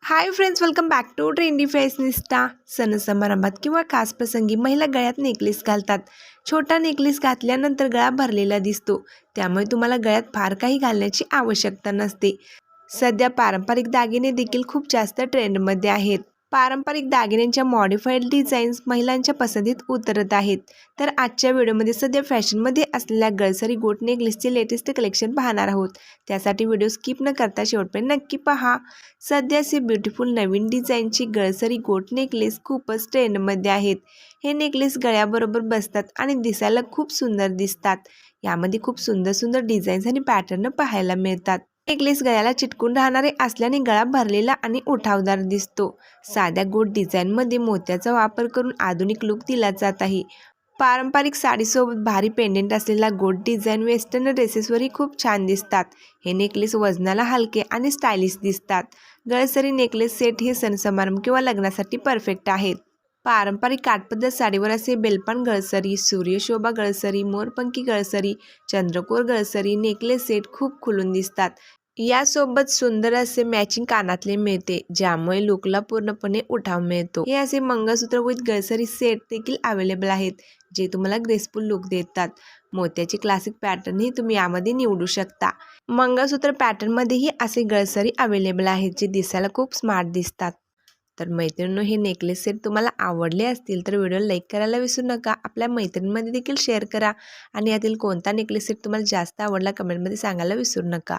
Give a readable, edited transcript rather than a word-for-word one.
High friends, welcome back to trendy fashionista. सण समारंभात किंवा खास प्रसंगी महिला गळ्यात नेकलेस घालतात. छोटा नेकलेस घातल्यानंतर गळा भरलेला दिसतो, त्यामुळे तुम्हाला गळ्यात फार काही घालण्याची आवश्यकता नसते. सध्या पारंपरिक दागिने देखील खूप जास्त ट्रेंडमध्ये आहेत. पारंपरिक दागिन्यांच्या मॉडिफाईड डिझाईन्स महिलांच्या पसंतीत उतरत आहेत. तर आजच्या व्हिडिओमध्ये सध्या फॅशनमध्ये असलेल्या गळसरी गोट नेकलेसचे लेटेस्ट कलेक्शन पाहणार आहोत. त्यासाठी व्हिडिओ स्किप न करता शेवटपर्यंत नक्की पहा. सध्याचे ब्युटिफुल नवीन डिझाईनची गळसरी गोट नेकलेस खूपच ट्रेंडमध्ये आहेत. हे नेकलेस गळ्याबरोबर बसतात आणि दिसायला खूप सुंदर दिसतात. यामध्ये खूप सुंदर सुंदर डिझाईन्स आणि पॅटर्न पाहायला मिळतात. नेकलेस गळ्याला चिटकून राहणारे असल्याने गळा भरलेला आणि उठावदार दिसतो. साध्या गोट डिझाईनमध्ये मोत्याचा वापर करून आधुनिक लुक दिला जात आहे. पारंपरिक साडीसोबत भारी पेंडेंट असलेला गोट डिझाईन वेस्टर्न ड्रेसेसवरही खूप छान दिसतात. हे नेकलेस वजनाला हलके आणि स्टायलिश दिसतात. गळसरी नेकलेस सेट हे सण समारंभ किंवा लग्नासाठी परफेक्ट आहेत. पारंपरिक काठपदर साडीवर असे बेलपान गळसरी, सूर्यशोभा गळसरी, मोरपंखी गळसरी, चंद्रकोर गळसरी नेकलेस सेट खूप खुलून दिसतात. यासोबत सुंदर असे मॅचिंग कानातले मिळते, ज्यामुळे लुकला पूर्णपणे उठाव मिळतो. हे असे मंगळसूत्र विथ गळसरी सेट देखील अवेलेबल आहेत, जे तुम्हाला ग्रेसफुल लुक देतात. मोत्याचे क्लासिक पॅटर्नही तुम्ही यामध्ये निवडू शकता. मंगळसूत्र पॅटर्नमध्येही असे गळसरी अवेलेबल आहेत, जे दिसायला खूप स्मार्ट दिसतात. तर मैत्रिणींनो, हे नेकलेस सेट तुम्हाला आवडले असतील तर व्हिडिओ लाईक करायला विसरू नका. आपल्या मैत्रिणींमध्ये देखील शेअर करा आणि यातील कोणता नेकलेस सेट तुम्हाला जास्त आवडला कमेंटमध्ये सांगायला विसरू नका.